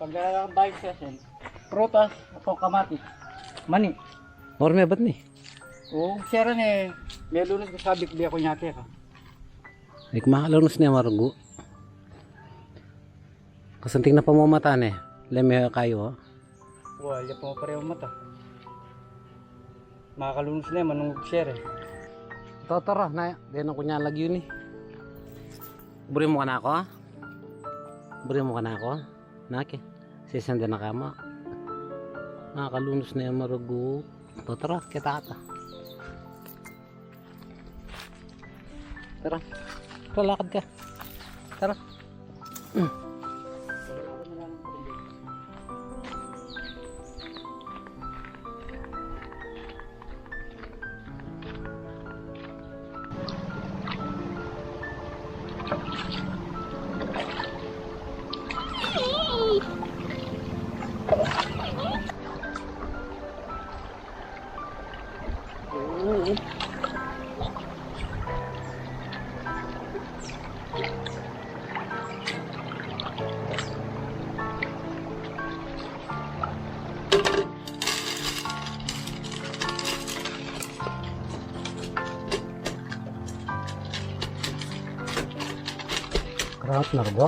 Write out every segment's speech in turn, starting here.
Pag bike session, prutas, ako kamatis, mani. Orme ba't ni? Oo, siya rin eh. May lunas ko sabi ko, ako nyake ka. Ay kumakalunos niya marugo. Kasanting na pamamatan eh. Leme kayo. Wala pa pareho mata. Makakalunos na yan, manungog siya rin. Totoro na. Diyan ako niya lagi yun eh. Buri mo ka na ako ha? Buri mo ka na ako? Naki. Sisanda na kama. Nakakalunos na yung marugo. Totoro, kita ata. Tara. Tara, lakad ka. Tara. Kerap narga.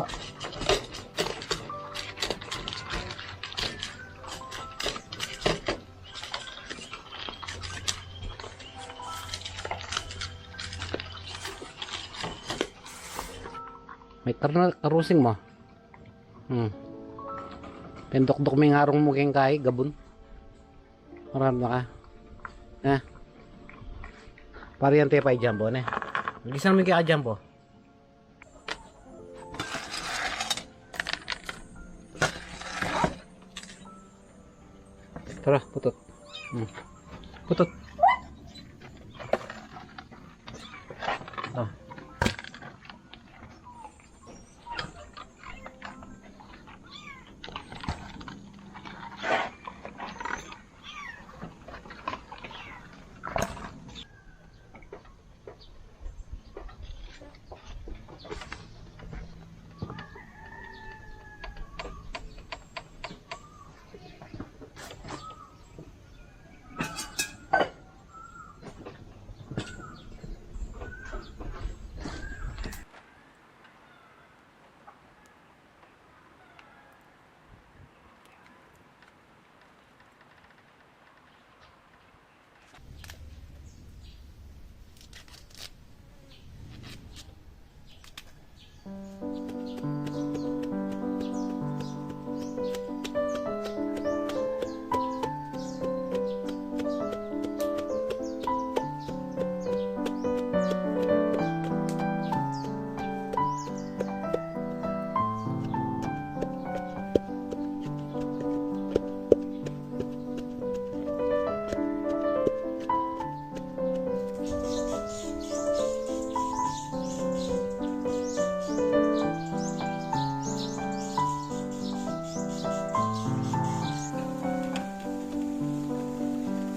May karusing mo. Pendok-dok may ngarong mo keng kay gabon. Marami na ka. Pariyan tayo pa i-jumbo na. Gisan mo kaya jumbo. Tara, putot. Putot. Ah.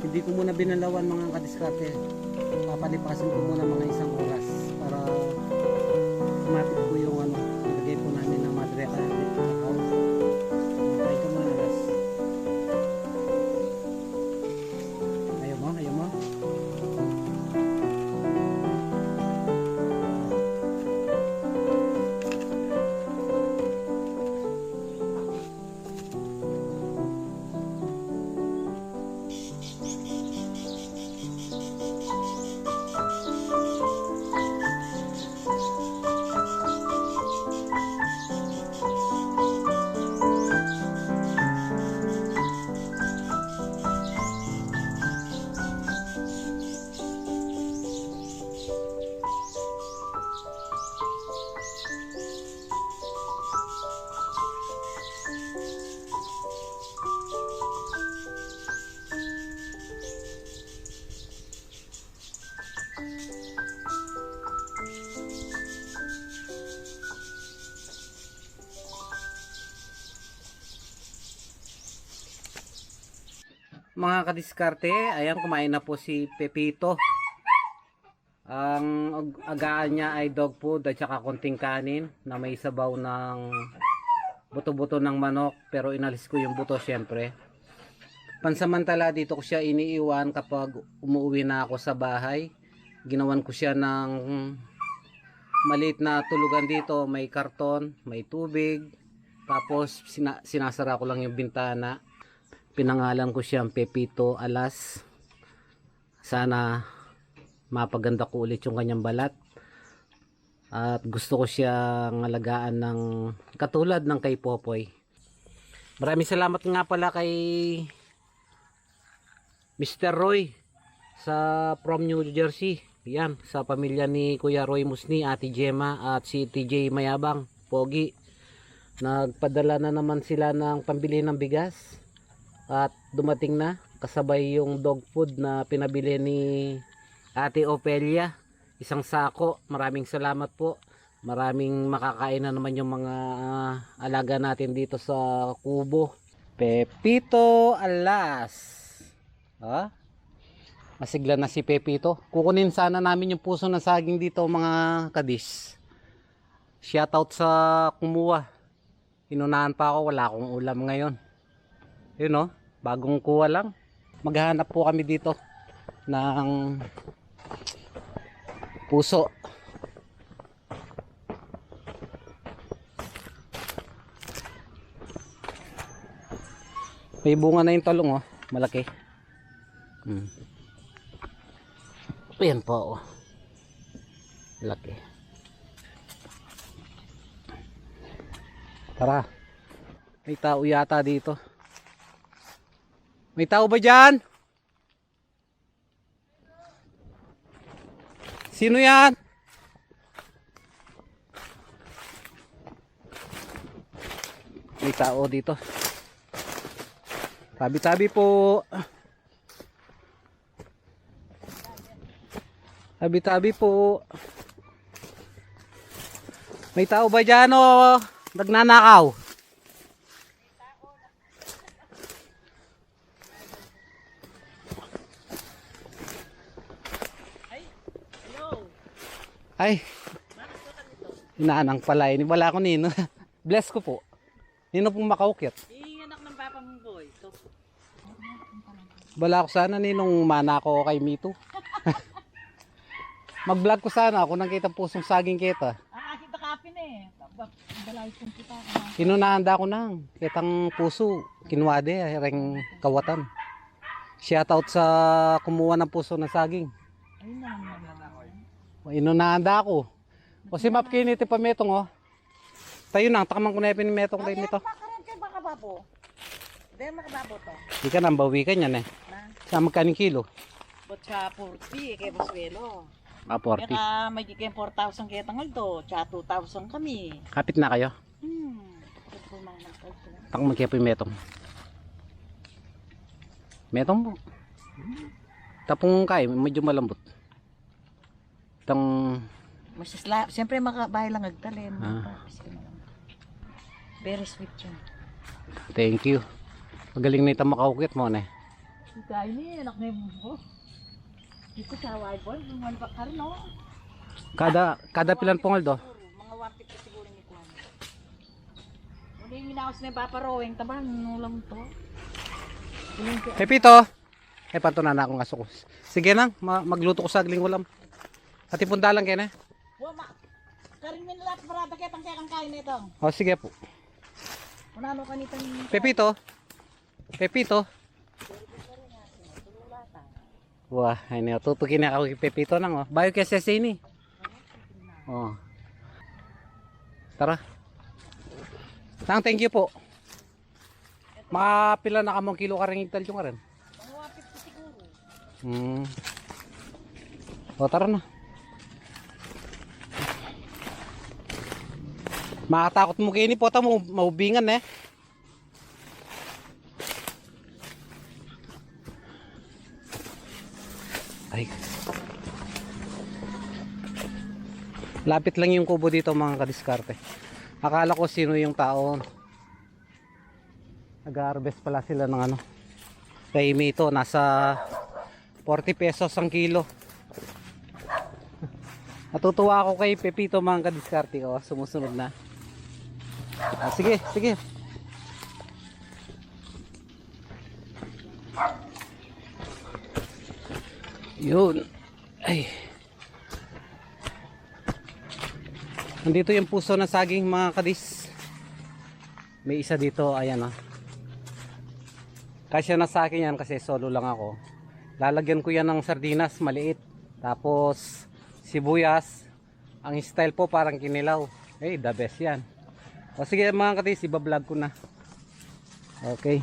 Hindi ko muna binalawan mga kadiskarte. Papalipasin ko muna mga isang oras para sumapit ko yung ano, nilagay po namin ng madre kaya dito. Matay ka muna oras. Ayaw mo, ayaw mo. Mga kadiskarte, ayan kumain na po si Pepito. Ang agaan niya ay dog food at saka konting kanin na may sabaw ng buto-buto ng manok, pero inalis ko yung buto syempre. Pansamantala dito ko siya iniiwan kapag umuwi na ako sa bahay. Ginawan ko siya ng maliit na tulugan dito, may karton, may tubig. Tapos sinasara ko lang yung bintana. Pinangalan ko siyang Pepito Alas. Sana mapaganda ko ulit yung kanyang balat. At gusto ko siyang alagaan ng katulad ng kay Popoy. Maraming salamat nga pala kay Mr. Roy from New Jersey. Yan, sa pamilya ni Kuya Roy Musni, Ate Gemma at si TJ Mayabang, Pogi. Nagpadala na naman sila ng pambili ng bigas. At dumating na kasabay yung dog food na pinabili ni Ate Opelia. Isang sako. Maraming salamat po. Maraming makakain na naman yung mga alaga natin dito sa kubo. Pepito Alas. Ha? Masigla na si Pepito. Kukunin sana namin yung puso ng saging dito mga kadis. Shoutout sa kumuha. Inunahan pa ako. Wala akong ulam ngayon. Yun o. Bagong kuha lang. Maghahanap po kami dito ng puso. May bunga na yung talong oh, malaki. Ayan po oh. Laki. Tara. May tao yata dito. May tao ba dyan? Sino yan? May tao dito. Tabi-tabi po. Tabi-tabi po. May tao ba dyan o nagnanakaw? Ay, inaanang pala yun. Wala ako nino. Bless ko po. Nino pong makaukit. Anak ng papa mong boy. Wala ako sana ninong mana ko kay Mito. Mag-vlog ko sana ako nang kita pusong saging kita. Kita kapin eh. Balay kong kita. Inunahanda ko nang kitang puso. Kinwade, reng kawatan. Shoutout sa kumuha ng puso ng saging. Ayun na. Inunahanda ako. O si Map kiniti pa metong oh. Tayo nang takamang ko na yung metong tayo nito. Makaroon kayo baka babo. Dahil makababo to. Di ka nang bawi ka niyan eh. Sa magkaning kilo? But sa 40 kay Boswelo. 40. Kaya may kaya 4,000 kaya tangal to. Tsaka 2,000 kami. Kapit na kayo? Takang magkaya po yung metong. Metong po. Tapong kay, medyo malambot. Masisla, siyempre makabahay lang agtalin. Very sweet yun. Thank you. Magaling na ito makaukit mo na eh. Kaya ni, anak na yung mo. Dito sa Hawaii Boy, mga bakar no? Kada pilan pong aldo? Mga 150 siguro ni Kwan. Wala yung minawas na yung paparowing, tabang, nulam to. Pepito! Eh, pantunan na akong aso ko. Sige nang, magluto ko sagling ulam. At ipunta lang kayo na. Wama, karin min lahat parada kitang kaya kang kain nito. O, sige po. Unano ka nito ni... Pepito! Pepito! Wah, ini tutukin na ako kay Pepito nang oh. Bayo kay Sesini. Oh. Tara. Tang, thank you po. Makapila na kamong kilo karang ital yung karan. Mga 150 siguro. O, tara na. Makatakot mo kayo ni Pota mo, maubingan eh. Ay. Lapit lang yung kubo dito mga kadiskarte. Akala ko sino yung tao. Nag-harvest pala sila ng ano. Kay Mito, nasa 40 pesos ang kilo. Natutuwa ako kay Pepito mga kadiskarte ko. Sumusunod na. Ah, sige, sige. Yun. Ay. Nandito yung puso ng saging mga kadis. May isa dito, ayan oh. Kasya na sa akin yan kasi solo lang ako. Lalagyan ko yan ng sardinas maliit. Tapos sibuyas. Ang style po parang kinilaw. The best yan. O sige mga kadis, iba-vlog ko na. Okay.